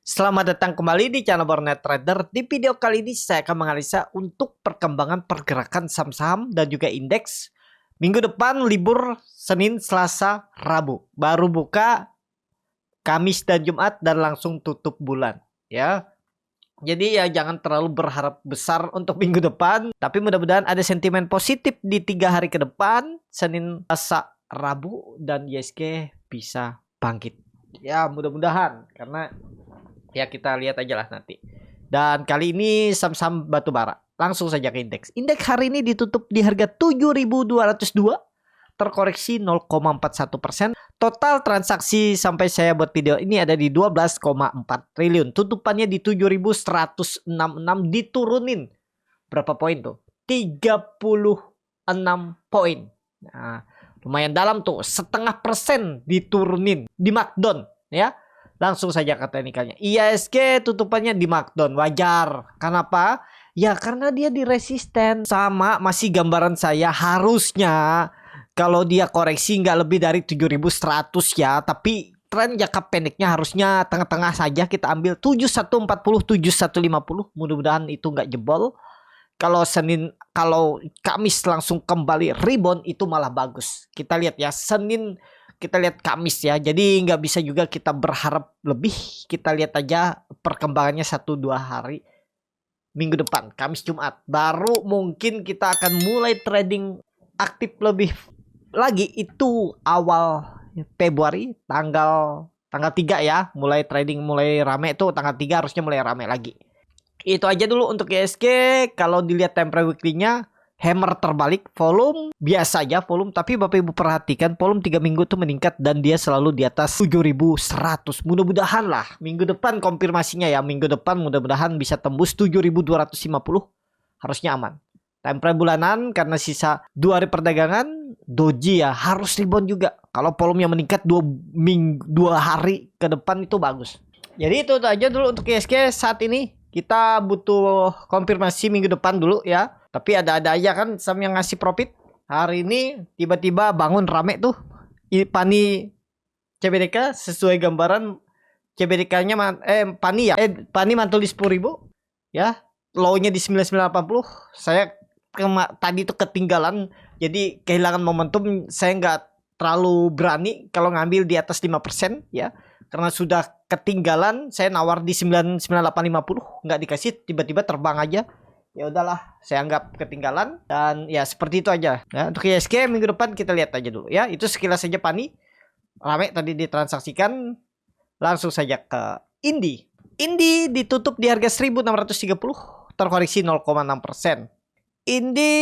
Selamat datang kembali di channel Bornet Trader. Di video kali ini saya akan menganalisa untuk perkembangan pergerakan saham-saham dan juga indeks. Minggu depan libur Senin, Selasa, Rabu. Baru buka Kamis dan Jumat dan langsung tutup bulan. Ya. Jadi ya jangan terlalu berharap besar untuk minggu depan. Tapi mudah-mudahan ada sentimen positif di 3 hari ke depan. Senin, Selasa, Rabu dan ISG bisa bangkit. Ya mudah-mudahan karena ya kita lihat aja lah nanti. Dan kali ini saham-saham batubara. Langsung saja ke indeks. Indeks hari ini ditutup di harga 7.202, terkoreksi 0,41%. Total transaksi sampai saya buat video ini ada di 12,4 triliun. Tutupannya di 7.166, diturunin berapa poin tuh? 36 poin. Nah, lumayan dalam tuh, 0,5% diturunin di markdown ya. Langsung saja ke teknikalnya. IHSG tutupannya di markdown. Wajar. Kenapa? Ya karena dia di resisten. Sama masih gambaran saya harusnya kalau dia koreksi nggak lebih dari 7.100 ya. Tapi tren jangka pendeknya harusnya tengah-tengah saja. Kita ambil 7140, 7150. Mudah-mudahan itu nggak jebol. Kalau kalau Kamis langsung kembali rebound itu malah bagus. Kita lihat ya, Senin kita lihat Kamis ya. Jadi nggak bisa juga kita berharap lebih. Kita lihat aja perkembangannya 1-2 hari. Minggu depan, Kamis Jumat. Baru mungkin kita akan mulai trading aktif lebih lagi. Itu awal Februari, tanggal 3 ya. Mulai trading mulai rame tuh, tanggal 3 harusnya mulai rame lagi. Itu aja dulu untuk ISG. Kalau dilihat time frame weekly-nya, hammer terbalik, volume biasa aja volume, tapi Bapak Ibu perhatikan volume 3 minggu tuh meningkat dan dia selalu di atas 7.100. Mudah-mudahan lah minggu depan konfirmasinya ya, minggu depan mudah-mudahan bisa tembus 7.250, harusnya aman. Time frame bulanan karena sisa 2 hari perdagangan, doji ya harus rebound juga. Kalau volume yang meningkat 2 hari ke depan itu bagus. Jadi itu aja dulu untuk ISG saat ini. Kita butuh konfirmasi minggu depan dulu ya. Tapi ada-ada aja kan saham yang ngasih profit. Hari ini tiba-tiba bangun rame tuh. Pani CBDK sesuai gambaran CBDK-nya Pani ya. Pani mantul di 10.000 ya. Low-nya di 9980. Saya tadi tuh ketinggalan. Jadi kehilangan momentum. Saya nggak terlalu berani kalau ngambil di atas 5% ya. Karena sudah ketinggalan, saya nawar di 9850, nggak dikasih, tiba-tiba terbang aja. Ya udahlah, saya anggap ketinggalan dan ya seperti itu aja. Ya, untuk ISG minggu depan kita lihat aja dulu ya. Itu sekilas saja Pani. Rame tadi ditransaksikan. Langsung saja ke Indi. Indi ditutup di harga 1630, terkoreksi 0,6%. Indi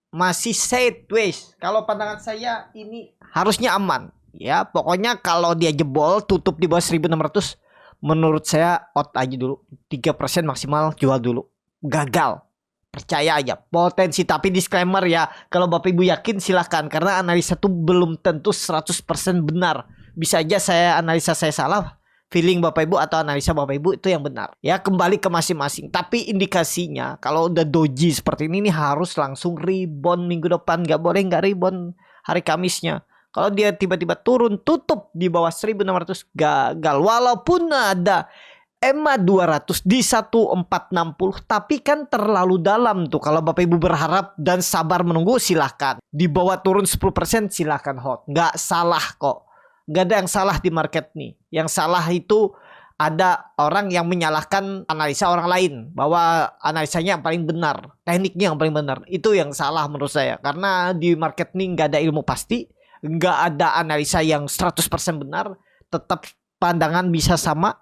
masih sideways. Kalau pandangan saya ini harusnya aman. Ya pokoknya kalau dia jebol tutup di bawah 1600, menurut saya out aja dulu. 3% maksimal jual dulu. Gagal, percaya aja potensi. Tapi disclaimer ya, kalau Bapak Ibu yakin silahkan, karena analisa itu belum tentu 100% benar. Bisa aja analisa saya salah, feeling Bapak Ibu atau analisa Bapak Ibu itu yang benar. Ya kembali ke masing-masing. Tapi indikasinya kalau udah doji seperti ini harus langsung rebound minggu depan. Gak boleh nggak rebound hari Kamisnya. Kalau dia tiba-tiba turun tutup di bawah 1600, gagal. Walaupun ada EMA 200 di 1460, tapi kan terlalu dalam tuh. Kalau Bapak Ibu berharap dan sabar menunggu silahkan. Di bawah turun 10% silahkan hold. Nggak salah kok. Nggak ada yang salah di market nih. Yang salah itu ada orang yang menyalahkan analisa orang lain. Bahwa analisanya yang paling benar. Tekniknya yang paling benar. Itu yang salah menurut saya. Karena di market nih nggak ada ilmu pasti. Nggak ada analisa yang 100% benar. Tetap pandangan bisa sama,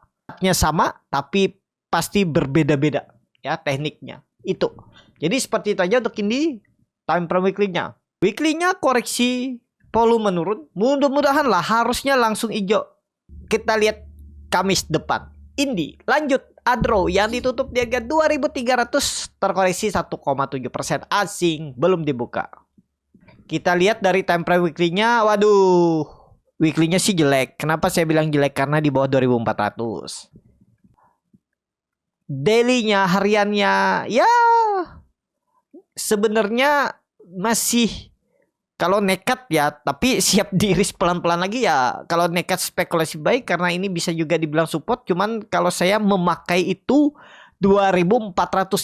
tapi pasti berbeda-beda ya tekniknya itu. Jadi seperti itu aja untuk ini time frame weekly-nya. Weekly-nya koreksi, volume menurun. Mudah-mudahan lah harusnya langsung hijau. Kita lihat Kamis depan. Indi lanjut Adro yang ditutup di harga 2.300, terkoreksi 1,7%. Asing belum dibuka. Kita lihat dari time frame weekly-nya. Waduh, weekly-nya sih jelek. Kenapa saya bilang jelek? Karena di bawah 2400. Daily-nya, hariannya ya sebenarnya masih Kalau nekat ya, tapi siap diiris pelan-pelan lagi ya. Kalau nekat spekulasi baik karena ini bisa juga dibilang support. Cuman kalau saya memakai itu 2400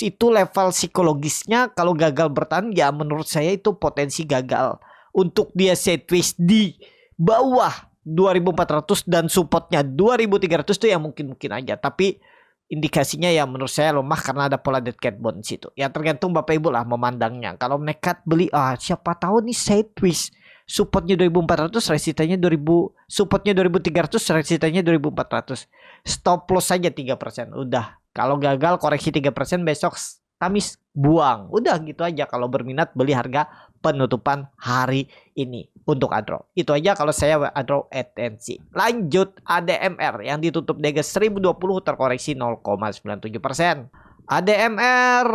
itu level psikologisnya. Kalau gagal bertahan ya menurut saya itu potensi gagal. Untuk dia sideways di bawah 2400 dan supportnya 2300 itu ya mungkin-mungkin aja. Tapi indikasinya ya menurut saya lemah karena ada pola dead cat bone situ. Ya tergantung Bapak Ibu lah memandangnya. Kalau nekat beli, siapa tahu nih sideways. Supportnya 2400, resistannya 2000, supportnya 2300, resistannya 2400. Stop loss saja 3%. Udah. Kalau gagal koreksi 3% besok Kamis buang. Udah gitu aja. Kalau berminat beli harga penutupan hari ini untuk Adro. Itu aja kalau saya Adro atensi. Lanjut ADMR yang ditutup di harga 1020 terkoreksi 0,97%. ADMR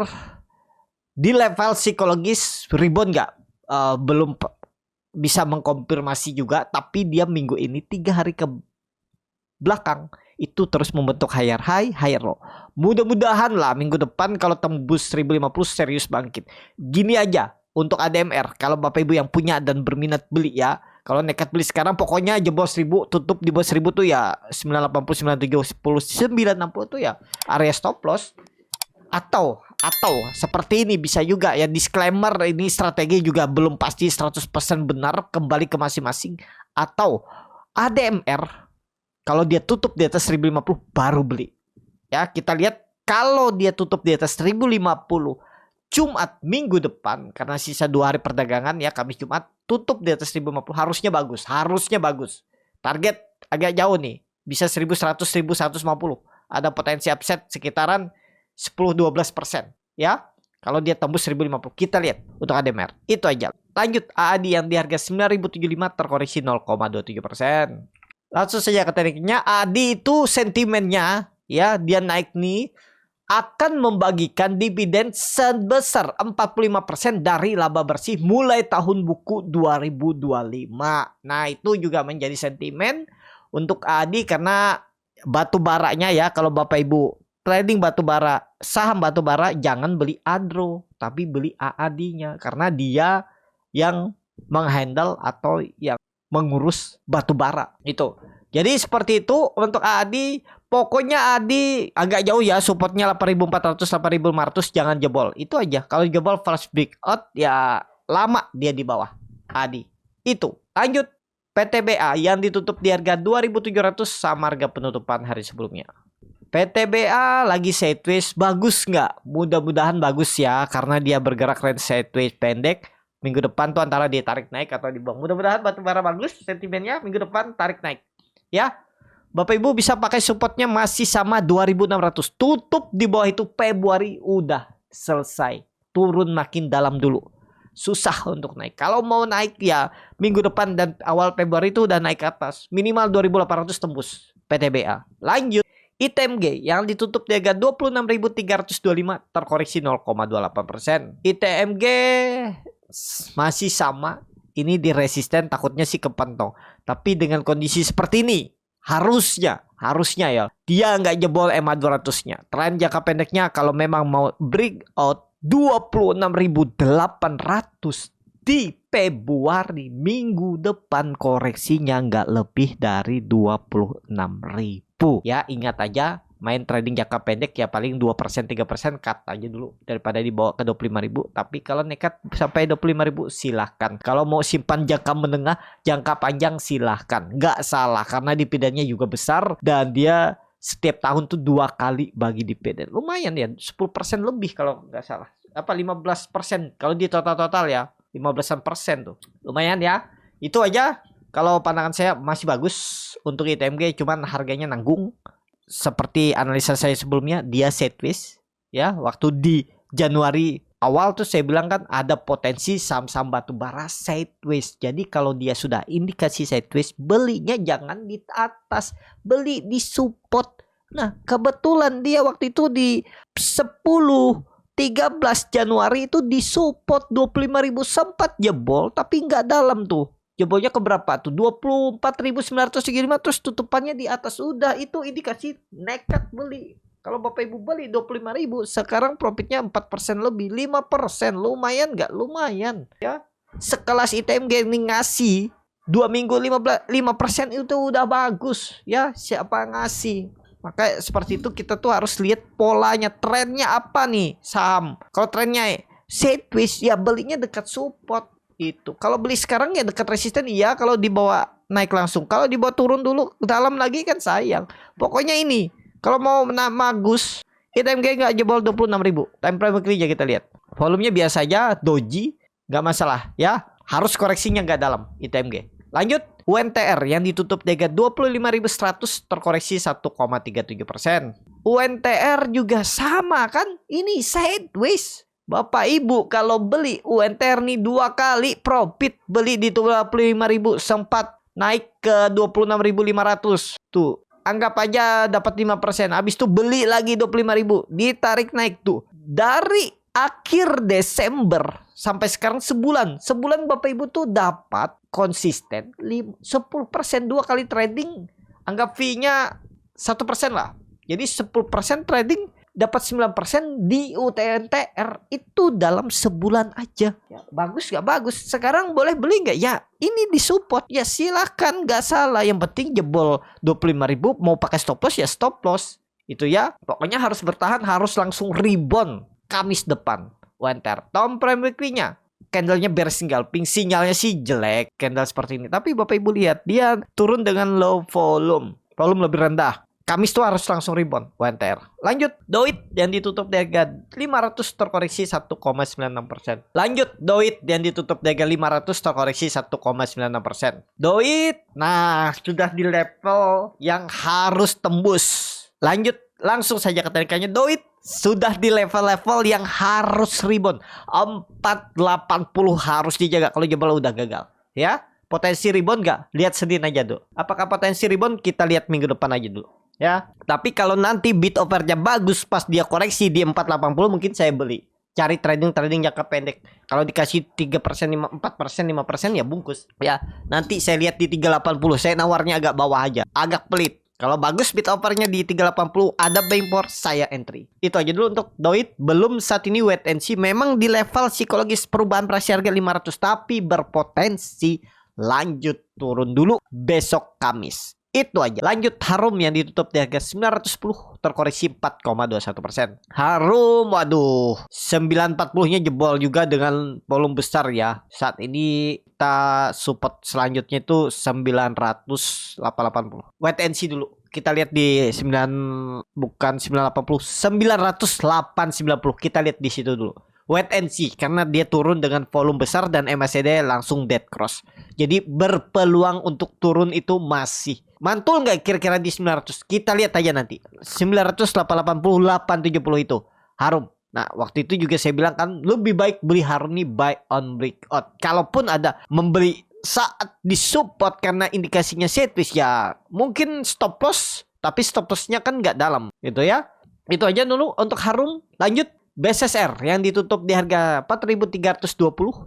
di level psikologis rebound nggak? Belum bisa mengkonfirmasi juga, tapi dia minggu ini 3 hari ke belakang itu terus membentuk higher high, higher low. Mudah-mudahan lah minggu depan kalau tembus 1050 serius bangkit. Gini aja untuk ADMR, kalau Bapak Ibu yang punya dan berminat beli ya. Kalau nekat beli sekarang pokoknya jebol 1000, tutup di bawah 1000 tuh ya 980, 97, 10, 960 tuh ya area stop loss. Atau seperti ini bisa juga ya, disclaimer ini strategi juga belum pasti 100% benar, kembali ke masing-masing. Atau ADMR kalau dia tutup di atas 1050 baru beli. Ya, kita lihat kalau dia tutup di atas 1050 Jumat minggu depan, karena sisa 2 hari perdagangan ya, Kamis Jumat tutup di atas 1050 harusnya bagus. Target agak jauh nih, bisa 1100, 1150. Ada potensi upset sekitaran 10-12% ya. Kalau dia tembus 1050 kita lihat untuk ADMR. Itu aja. Lanjut AADI yang di harga 9075 terkoreksi 0,27%. Langsung saja ke tekniknya. ADI itu sentimennya ya, dia naik nih akan membagikan dividen sebesar 45% dari laba bersih mulai tahun buku 2025. Nah, itu juga menjadi sentimen untuk ADI karena batu baranya ya, kalau Bapak Ibu trading batu bara, saham batu bara, jangan beli Adro, tapi beli AADI-nya karena dia yang menghandle atau yang mengurus batu bara itu. Jadi seperti itu untuk AADI. Pokoknya AADI agak jauh ya, supportnya 8400, 8500, jangan jebol. Itu aja. Kalau jebol flash breakout ya lama dia di bawah AADI. Itu. Lanjut PTBA yang ditutup di harga 2700 sama harga penutupan hari sebelumnya. PTBA lagi sideways, bagus nggak? Mudah-mudahan bagus ya, karena dia bergerak range sideways pendek. Minggu depan tuh antara dia tarik naik atau dibuang. Mudah-mudahan batubara bagus sentimennya, minggu depan tarik naik. Ya, Bapak Ibu bisa pakai supportnya masih sama 2600. Tutup di bawah itu Februari udah selesai. Turun makin dalam dulu. Susah untuk naik. Kalau mau naik ya minggu depan dan awal Februari itu udah naik ke atas. Minimal 2800 tembus PTBA. Lanjut. ITMG yang ditutup di harga 26.325 terkoreksi 0,28%. ITMG masih sama. Ini di resisten, takutnya sih kepantong. Tapi dengan kondisi seperti ini harusnya ya dia nggak jebol EMA 200-nya. Tren jangka pendeknya kalau memang mau breakout 26.800 di Februari minggu depan, koreksinya nggak lebih dari 26.000. Ya, ingat aja main trading jangka pendek ya paling 2% 3% cut aja dulu daripada dibawa ke 25.000. Tapi kalau nekat sampai 25.000 silahkan. Kalau mau simpan jangka menengah, jangka panjang silahkan. Nggak salah karena dividennya juga besar dan dia setiap tahun tuh 2 kali bagi dividen. Lumayan ya, 10% lebih kalau nggak salah. Apa 15% kalau di total ya, 15% tuh. Lumayan ya. Itu aja. Kalau pandangan saya masih bagus untuk ITMG, cuman harganya nanggung. Seperti analisa saya sebelumnya, dia sideways ya. Waktu di Januari awal tuh saya bilang kan ada potensi saham-saham batubara sideways. Jadi kalau dia sudah indikasi sideways, belinya jangan di atas, beli di support. Nah, kebetulan dia waktu itu di 13 Januari itu di support 25.000, sempat jebol tapi nggak dalam tuh. Jebolnya ke berapa tuh? 24.935, terus tutupannya di atas. Udah, itu indikasi nekat beli. Kalau Bapak Ibu beli 25.000, sekarang profitnya 4% lebih, 5%. Lumayan nggak? Lumayan ya. Sekelas ITMG ini ngasih 2 minggu 5% itu udah bagus ya. Siapa ngasih? Maka seperti itu kita tuh harus lihat polanya, trennya apa nih saham. Kalau trennya sideways ya belinya dekat support itu. Kalau beli sekarang ya dekat resisten iya, kalau dibawa naik langsung. Kalau dibawa turun dulu dalam lagi kan sayang. Pokoknya ini kalau mau bagus ITMG nggak jebol 26.000. Time frame weekly-nya kita lihat. Volumenya biasa aja, doji, nggak masalah ya. Harus koreksinya nggak dalam ITMG. Lanjut, UNTR yang ditutup di harga 25.100 terkoreksi 1,37%. UNTR juga sama kan? Ini sideways. Bapak Ibu kalau beli UNTR nih 2 kali profit, beli di 25.000 sempat naik ke 26.500. Tuh, anggap aja dapat 5%. Habis itu beli lagi 25.000, ditarik naik tuh. Dari akhir Desember sampai sekarang sebulan Bapak Ibu tuh dapat konsisten 10% 2 kali trading. Anggap fee-nya 1% lah. Jadi 10% trading dapat 9% di UNTR itu dalam sebulan aja. Ya, bagus gak bagus? Sekarang boleh beli gak? Ya ini disupport. Ya silahkan, gak salah. Yang penting jebol 25.000, mau pakai stop loss ya stop loss. Itu ya. Pokoknya harus bertahan, harus langsung rebound Kamis depan. UNTR. Time frame weekly-nya. Candlenya bearish scalping, sinyalnya sih jelek. Candle seperti ini. Tapi Bapak Ibu lihat, dia turun dengan low volume. Volume lebih rendah. Kamis tuh harus langsung rebound UNTR. Lanjut, DOIT yang ditutup di harga 500 terkoreksi 1,96%. Lanjut, DOIT yang ditutup di harga 500 terkoreksi 1,96%. DOIT, nah sudah di level yang harus tembus. Lanjut, langsung saja ke tarikannya. DOIT sudah di level-level yang harus rebound. 480 harus dijaga. Kalau jebol udah gagal ya. Potensi rebound gak? Lihat Senin aja dulu. Apakah potensi rebound? Kita lihat minggu depan aja dulu ya. Tapi kalau nanti bid offernya bagus pas dia koreksi di 480 mungkin saya beli. Cari trading jangka pendek. Kalau dikasih 3%, 4%, 5% ya bungkus ya. Nanti saya lihat di 380. Saya nawarnya agak bawah aja, agak pelit. Kalau bagus bid offernya di 380, ada buying power, saya entry. Itu aja dulu untuk DOIT. Belum saat ini wait and see. Memang di level psikologis perubahan pricing harga 500, tapi berpotensi lanjut turun dulu besok Kamis. Itu aja. Lanjut Harum yang ditutup di harga 910 terkoreksi 4,21%. Harum, waduh, 940-nya jebol juga dengan volume besar ya. Saat ini kita support selanjutnya itu 980. Wait and see dulu. Kita lihat di 980, 908.90. Kita lihat di situ dulu. Wait and see karena dia turun dengan volume besar dan MACD langsung dead cross. Jadi berpeluang untuk turun itu masih. Mantul nggak kira-kira di 900? Kita lihat aja nanti. 900, 880, 870 itu Harum. Nah waktu itu juga saya bilang kan lebih baik beli Harum nih buy on breakout. Kalaupun ada membeli saat disupport karena indikasinya sideways ya mungkin stop loss. Tapi stop lossnya kan nggak dalam gitu ya. Itu aja dulu untuk Harum. Lanjut BSSR yang ditutup di harga 4.320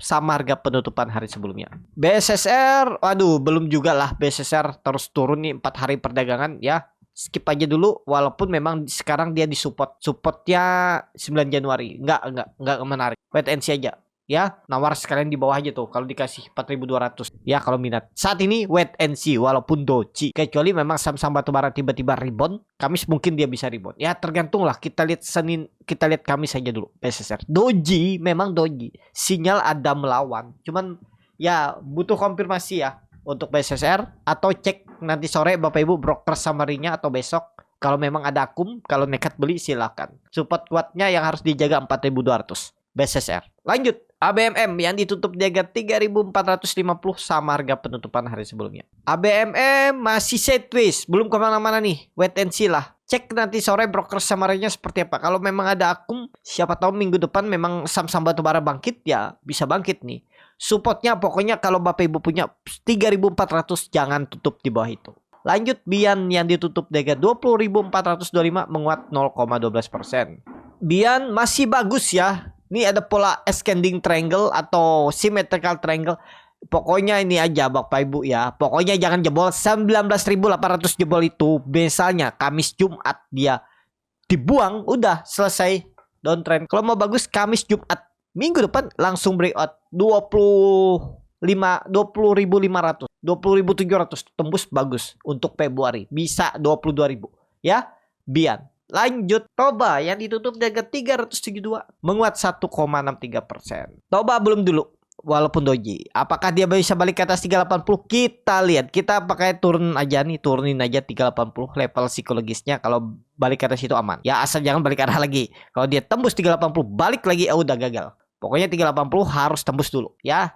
sama harga penutupan hari sebelumnya. BSSR, waduh belum juga lah. BSSR terus turun nih 4 hari perdagangan ya. Skip aja dulu walaupun memang sekarang dia disupport. Supportnya 9 Januari. Enggak menarik. Wait and see aja. Ya, nawar sekalian di bawah aja tuh kalau dikasih 4.200. Ya, kalau minat. Saat ini wait and see walaupun doji. Kecuali memang saham-saham batubara tiba-tiba rebound, Kamis mungkin dia bisa rebound. Ya, tergantung lah. Kita lihat Senin, kita lihat Kamis aja dulu BSSR. Doji, memang doji. Sinyal ada melawan. Cuman ya butuh konfirmasi ya untuk BSSR atau cek nanti sore Bapak Ibu broker summary-nya atau besok. Kalau memang ada akum, kalau nekat beli silakan. Support kuatnya yang harus dijaga 4.200. BSSR. Lanjut. ABMM yang ditutup di harga 3.450 sama harga penutupan hari sebelumnya. ABMM masih sideways, belum kemana-mana nih. Wait and see lah. Cek nanti sore broker summary-nya seperti apa. Kalau memang ada akum, siapa tahu minggu depan memang saham-saham batubara bangkit ya bisa bangkit nih. Supportnya pokoknya kalau Bapak Ibu punya 3.400 jangan tutup di bawah itu. Lanjut Bian yang ditutup di harga 20.425 menguat 0,12%. Bian masih bagus ya. Ini ada pola ascending triangle atau symmetrical triangle. Pokoknya ini aja Bapak Ibu ya. Pokoknya jangan jebol 19.800 jebol itu. Misalnya Kamis Jumat dia dibuang, udah selesai downtrend. Kalau mau bagus Kamis Jumat minggu depan langsung breakout 20.500, 20.700 tembus bagus untuk Februari, bisa 22.000 ya. Bian lanjut Toba yang ditutup di harga 372 menguat 1,63%. Toba belum dulu walaupun doji. Apakah dia bisa balik ke atas 380? Kita lihat. Kita pakai turunin aja 380 level psikologisnya. Kalau balik ke atas itu aman. Ya asal jangan balik arah lagi. Kalau dia tembus 380 balik lagi udah gagal. Pokoknya 380 harus tembus dulu ya.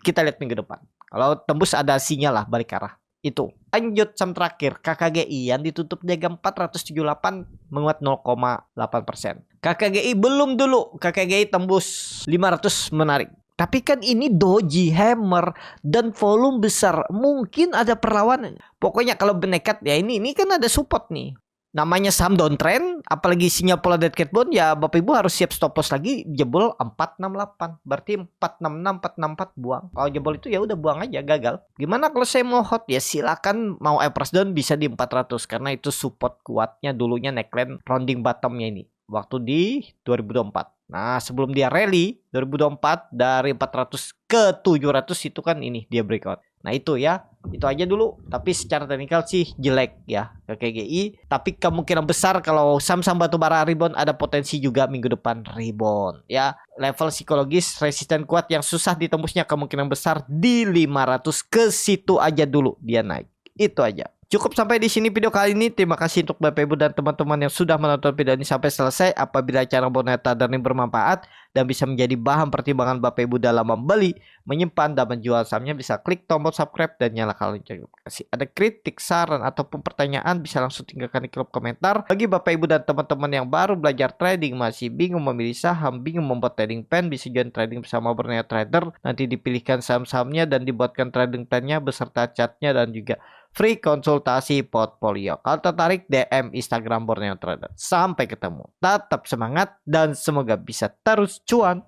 Kita lihat minggu depan. Kalau tembus ada sinyal lah balik arah. Itu. Lanjut saham terakhir KKGI yang ditutup di harga 478 menguat 0,8%. KKGI belum dulu. KKGI tembus 500 menarik. Tapi kan ini doji, hammer, dan volume besar. Mungkin ada perlawanan. Pokoknya kalau bernekat ya ini kan ada support nih. Namanya saham downtrend, apalagi sinyal pola dead cat bone, ya Bapak Ibu harus siap stop loss lagi jebol 468. Berarti 466, 464 buang. Kalau jebol itu ya udah buang aja, gagal. Gimana kalau saya mau hot? Ya silakan mau average down bisa di 400 karena itu support kuatnya dulunya neckline rounding bottomnya ini. Waktu di 2024. Nah, sebelum dia rally 2024 dari 400 ke 700 itu kan ini dia breakout. Nah, itu ya. Itu aja dulu. Tapi secara teknikal sih jelek ya KKGI. Tapi kemungkinan besar kalau saham-saham batubara rebound ada potensi juga minggu depan rebound ya. Level psikologis resisten kuat yang susah ditembusnya kemungkinan besar di 500 ke situ aja dulu dia naik. Itu aja. Cukup sampai di sini video kali ini. Terima kasih untuk Bapak Ibu dan teman-teman yang sudah menonton video ini sampai selesai. Apabila channel Boneta dan ini bermanfaat dan bisa menjadi bahan pertimbangan Bapak Ibu dalam membeli, menyimpan dan menjual sahamnya, bisa klik tombol subscribe dan nyalakan lonceng notifikasi. Ada kritik, saran ataupun pertanyaan bisa langsung tinggalkan di kolom komentar. Bagi Bapak Ibu dan teman-teman yang baru belajar trading, masih bingung memilih saham, bingung membuat trading plan, bisa join trading bersama Borneo Trader. Nanti dipilihkan saham-sahamnya dan dibuatkan trading plan-nya beserta chartnya dan juga free konsultasi portfolio. Kalau tertarik DM Instagram Borneo Trader. Sampai ketemu. Tetap semangat dan semoga bisa terus cuan.